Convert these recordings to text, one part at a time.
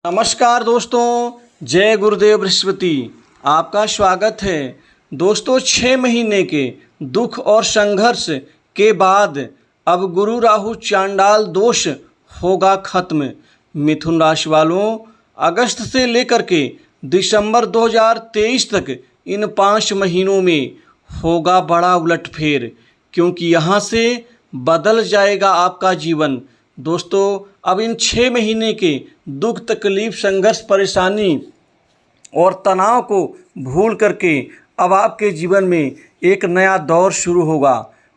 नमस्कार दोस्तों, जय गुरुदेव बृहस्पति। आपका स्वागत है। दोस्तों, 6 महीने के दुख और संघर्ष के बाद अब गुरु राहु चांडाल दोष होगा खत्म। मिथुन राशि वालों, अगस्त से लेकर के दिसंबर 2023 तक इन 5 महीनों में होगा बड़ा उलटफेर, क्योंकि यहाँ से बदल जाएगा आपका जीवन। दोस्तों, अब इन 6 महीने के दुख, तकलीफ, संघर्ष, परेशानी और तनाव को भूल करके अब आपके जीवन में एक नया दौर शुरू होगा।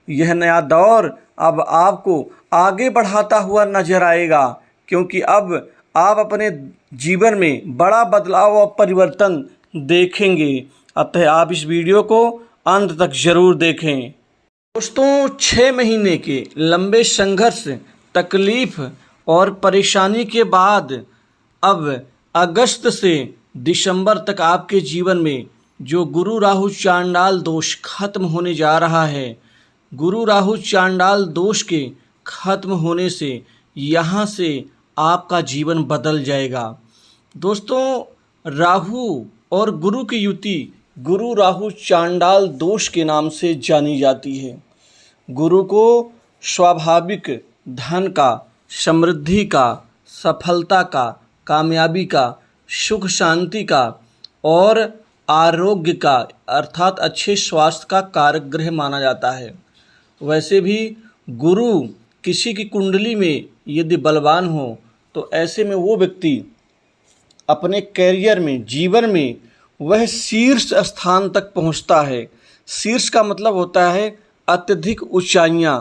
यह नया दौर अब आपको आगे बढ़ाता हुआ नजर आएगा, क्योंकि अब आप अपने जीवन में बड़ा बदलाव और परिवर्तन देखेंगे। अतः आप इस वीडियो को अंत तक जरूर देखें। दोस्तों, 6 महीने के लंबे संघर्ष, तकलीफ और परेशानी के बाद अब अगस्त से दिसंबर तक आपके जीवन में जो गुरु राहु चांडाल दोष खत्म होने जा रहा है, गुरु राहु चांडाल दोष के खत्म होने से यहाँ से आपका जीवन बदल जाएगा। दोस्तों, राहु और गुरु की युति गुरु राहु चांडाल दोष के नाम से जानी जाती है। गुरु को स्वाभाविक धन का, समृद्धि का, सफलता का, कामयाबी का, सुख शांति का और आरोग्य का अर्थात अच्छे स्वास्थ्य का कारक ग्रह माना जाता है। वैसे भी गुरु किसी की कुंडली में यदि बलवान हो तो ऐसे में वो व्यक्ति अपने कैरियर में, जीवन में वह शीर्ष स्थान तक पहुंचता है। शीर्ष का मतलब होता है अत्यधिक ऊंचाइयां।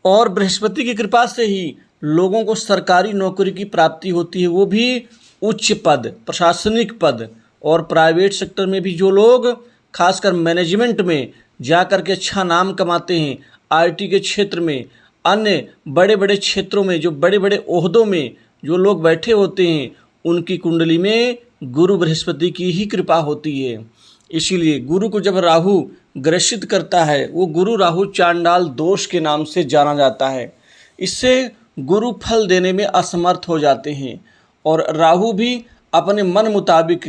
और बृहस्पति की कृपा से ही लोगों को सरकारी नौकरी की प्राप्ति होती है, वो भी उच्च पद, प्रशासनिक पद। और प्राइवेट सेक्टर में भी जो लोग खासकर मैनेजमेंट में जा कर के अच्छा नाम कमाते हैं, आईटी के क्षेत्र में, अन्य बड़े बड़े क्षेत्रों में जो बड़े बड़े ओहदों में जो लोग बैठे होते हैं, उनकी कुंडली में गुरु बृहस्पति की ही कृपा होती है। इसीलिए गुरु को जब राहु ग्रसित करता है, वो गुरु राहु चांडाल दोष के नाम से जाना जाता है। इससे गुरु फल देने में असमर्थ हो जाते हैं और राहु भी अपने मन मुताबिक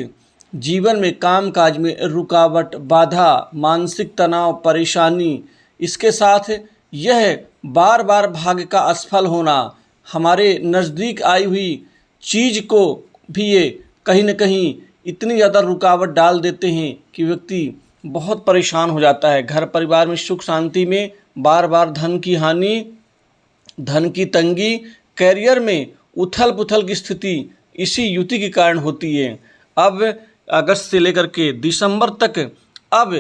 जीवन में, काम काज में रुकावट, बाधा, मानसिक तनाव, परेशानी, इसके साथ यह बार बार भाग्य का असफल होना, हमारे नज़दीक आई हुई चीज़ को भी ये कहीं न कहीं इतनी ज़्यादा रुकावट डाल देते हैं कि व्यक्ति बहुत परेशान हो जाता है। घर परिवार में सुख शांति में बार बार धन की हानि, धन की तंगी, कैरियर में उथल पुथल की स्थिति इसी युति के कारण होती है। अब अगस्त से लेकर के दिसंबर तक अब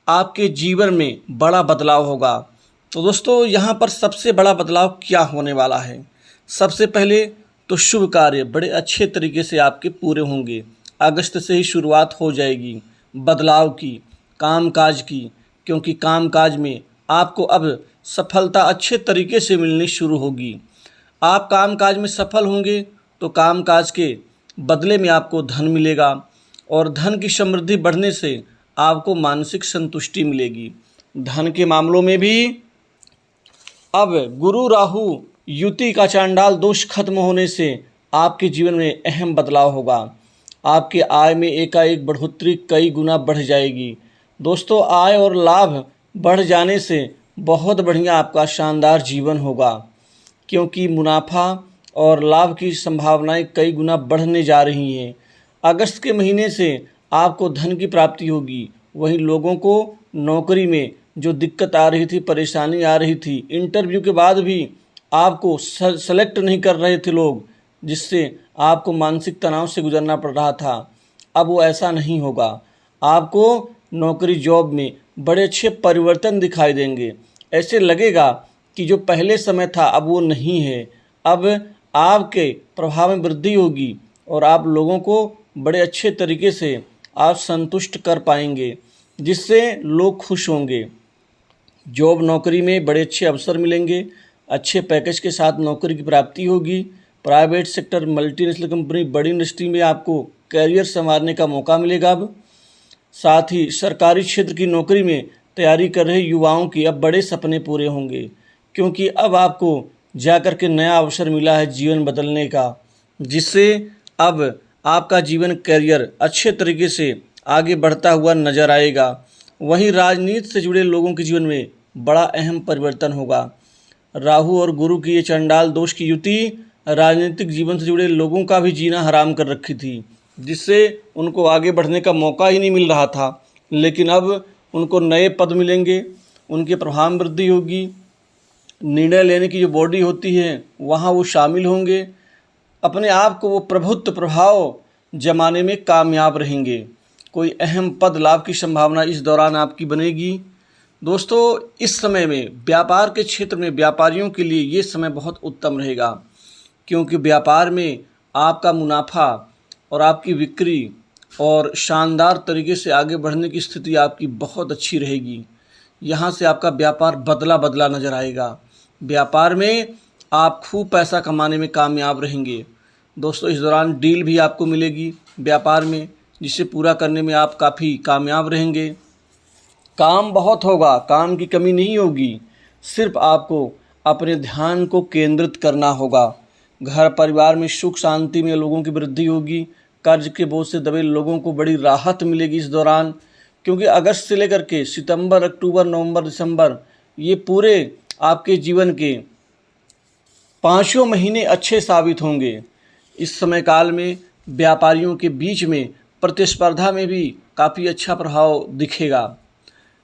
आपके जीवन में बड़ा बदलाव होगा। तो दोस्तों, यहाँ पर सबसे बड़ा बदलाव क्या होने वाला है? सबसे पहले तो शुभ कार्य बड़े अच्छे तरीके से आपके पूरे होंगे। अगस्त से ही शुरुआत हो जाएगी बदलाव की, कामकाज की, क्योंकि कामकाज में आपको अब सफलता अच्छे तरीके से मिलनी शुरू होगी। आप कामकाज में सफल होंगे तो कामकाज के बदले में आपको धन मिलेगा और धन की समृद्धि बढ़ने से आपको मानसिक संतुष्टि मिलेगी। धन के मामलों में भी अब गुरु राहु युति का चांडाल दोष खत्म होने से आपके जीवन में अहम बदलाव होगा। आपके आय में एकाएक बढ़ोतरी कई गुना बढ़ जाएगी। दोस्तों, आय और लाभ बढ़ जाने से बहुत बढ़िया आपका शानदार जीवन होगा, क्योंकि मुनाफा और लाभ की संभावनाएं कई गुना बढ़ने जा रही हैं। अगस्त के महीने से आपको धन की प्राप्ति होगी। वहीं लोगों को नौकरी में जो दिक्कत आ रही थी, परेशानी आ रही थी, इंटरव्यू के बाद भी आपको सेलेक्ट नहीं कर रहे थे लोग, जिससे आपको मानसिक तनाव से गुजरना पड़ रहा था, अब वो ऐसा नहीं होगा। आपको नौकरी, जॉब में बड़े अच्छे परिवर्तन दिखाई देंगे। ऐसे लगेगा कि जो पहले समय था अब वो नहीं है। अब आपके प्रभाव में वृद्धि होगी और आप लोगों को बड़े अच्छे तरीके से आप संतुष्ट कर पाएंगे, जिससे लोग खुश होंगे। जॉब, नौकरी में बड़े अच्छे अवसर मिलेंगे, अच्छे पैकेज के साथ नौकरी की प्राप्ति होगी। प्राइवेट सेक्टर, मल्टीनेशनल कंपनी, बड़ी इंडस्ट्री में आपको कैरियर संवारने का मौका मिलेगा। अब साथ ही सरकारी क्षेत्र की नौकरी में तैयारी कर रहे युवाओं की अब बड़े सपने पूरे होंगे, क्योंकि अब आपको जाकर के नया अवसर मिला है जीवन बदलने का, जिससे अब आपका जीवन करियर अच्छे तरीके से आगे बढ़ता हुआ नजर आएगा। वहीं राजनीति से जुड़े लोगों के जीवन में बड़ा अहम परिवर्तन होगा। राहु और गुरु की ये चंडाल दोष की युति राजनीतिक जीवन से जुड़े लोगों का भी जीना हराम कर रखी थी, जिससे उनको आगे बढ़ने का मौका ही नहीं मिल रहा था। लेकिन अब उनको नए पद मिलेंगे, उनके प्रभाव में वृद्धि होगी, निर्णय लेने की जो बॉडी होती है वहाँ वो शामिल होंगे, अपने आप को वो प्रभुत्व प्रभाव जमाने में कामयाब रहेंगे। कोई अहम पद लाभ की संभावना इस दौरान आपकी बनेगी। दोस्तों, इस समय में व्यापार के क्षेत्र में व्यापारियों के लिए ये समय बहुत उत्तम रहेगा, क्योंकि व्यापार में आपका मुनाफा और आपकी बिक्री और शानदार तरीके से आगे बढ़ने की स्थिति आपकी बहुत अच्छी रहेगी। यहाँ से आपका व्यापार बदला बदला नज़र आएगा। व्यापार में आप खूब पैसा कमाने में कामयाब रहेंगे। दोस्तों, इस दौरान डील भी आपको मिलेगी व्यापार में, जिसे पूरा करने में आप काफ़ी कामयाब रहेंगे। काम बहुत होगा, काम की कमी नहीं होगी, सिर्फ आपको अपने ध्यान को केंद्रित करना होगा। घर परिवार में सुख शांति में लोगों की वृद्धि होगी। कर्ज के बोझ से दबे लोगों को बड़ी राहत मिलेगी इस दौरान, क्योंकि अगस्त से लेकर के सितंबर, अक्टूबर, नवंबर, दिसंबर ये पूरे आपके जीवन के 5 महीने अच्छे साबित होंगे। इस समय काल में व्यापारियों के बीच में प्रतिस्पर्धा में भी काफ़ी अच्छा प्रभाव दिखेगा।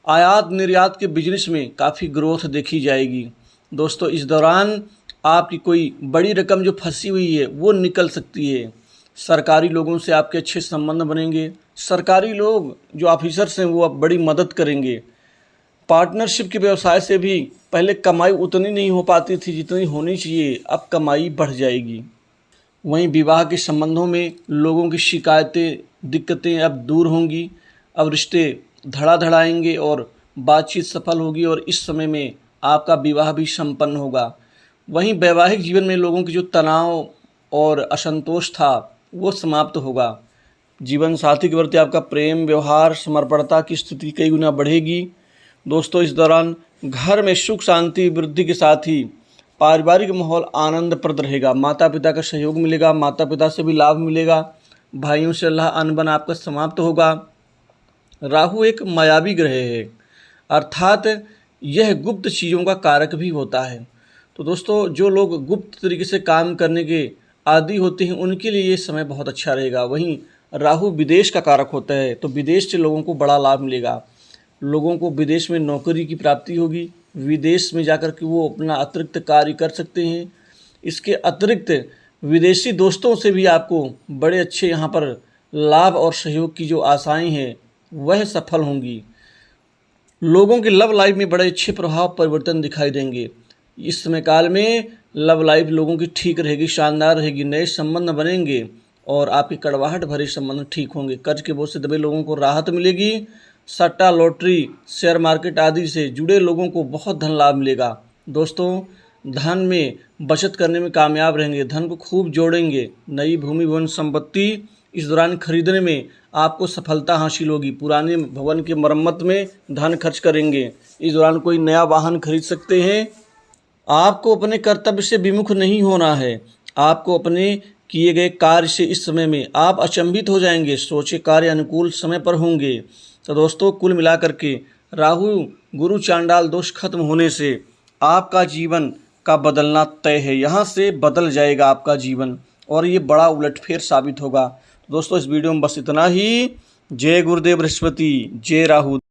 आयात निर्यात के बिजनेस में काफ़ी ग्रोथ देखी जाएगी। दोस्तों, इस दौरान आपकी कोई बड़ी रकम जो फंसी हुई है वो निकल सकती है। सरकारी लोगों से आपके अच्छे संबंध बनेंगे। सरकारी लोग जो ऑफिसर्स हैं वो अब बड़ी मदद करेंगे। पार्टनरशिप के व्यवसाय से भी पहले कमाई उतनी नहीं हो पाती थी जितनी होनी चाहिए, अब कमाई बढ़ जाएगी। वहीं विवाह के संबंधों में लोगों की शिकायतें, दिक्कतें अब दूर होंगी। अब रिश्ते धड़ाधड़ाएंगे और बातचीत सफल होगी और इस समय में आपका विवाह भी संपन्न होगा। वहीं वैवाहिक जीवन में लोगों की जो तनाव और असंतोष था वो समाप्त होगा। जीवन साथी के प्रति आपका प्रेम, व्यवहार, समर्पणता की स्थिति कई गुना बढ़ेगी। दोस्तों, इस दौरान घर में सुख शांति वृद्धि के साथ ही पारिवारिक माहौल आनंदप्रद रहेगा। माता पिता का सहयोग मिलेगा, माता पिता से भी लाभ मिलेगा। भाइयों से अल्लाह अनबन आपका समाप्त होगा। राहु एक मायावी ग्रह है, अर्थात यह गुप्त चीज़ों का कारक भी होता है। तो दोस्तों, जो लोग गुप्त तरीके से काम करने के आदी होते हैं उनके लिए ये समय बहुत अच्छा रहेगा। वहीं राहु विदेश का कारक होता है, तो विदेश से लोगों को बड़ा लाभ मिलेगा। लोगों को विदेश में नौकरी की प्राप्ति होगी। विदेश में जाकर के वो अपना अतिरिक्त कार्य कर सकते हैं। इसके अतिरिक्त विदेशी दोस्तों से भी आपको बड़े अच्छे यहाँ पर लाभ और सहयोग की जो आशाएं हैं वह सफल होंगी। लोगों के लव लाइफ में बड़े अच्छे प्रभाव परिवर्तन दिखाई देंगे। इस समय काल में लव लाइफ लोगों की ठीक रहेगी, शानदार रहेगी। नए संबंध बनेंगे और आपकी कड़वाहट भरे संबंध ठीक होंगे। कर्ज के बोझ से दबे लोगों को राहत मिलेगी। सट्टा, लॉटरी, शेयर मार्केट आदि से जुड़े लोगों को बहुत धन लाभ मिलेगा। दोस्तों, धन में बचत करने में कामयाब रहेंगे, धन को खूब जोड़ेंगे। नई भूमि भवन संपत्ति इस दौरान खरीदने में आपको सफलता हासिल होगी। पुराने भवन के मरम्मत में धन खर्च करेंगे। इस दौरान कोई नया वाहन खरीद सकते हैं। आपको अपने कर्तव्य से विमुख नहीं होना है। आपको अपने किए गए कार्य से इस समय में आप अचंभित हो जाएंगे। सोचे कार्य अनुकूल समय पर होंगे। तो दोस्तों, कुल मिलाकर के राहु गुरु चांडाल दोष खत्म होने से आपका जीवन का बदलना तय है। यहाँ से बदल जाएगा आपका जीवन और ये बड़ा उलटफेर साबित होगा। दोस्तों, इस वीडियो में बस इतना ही। जय गुरुदेव बृहस्पति, जय राहु।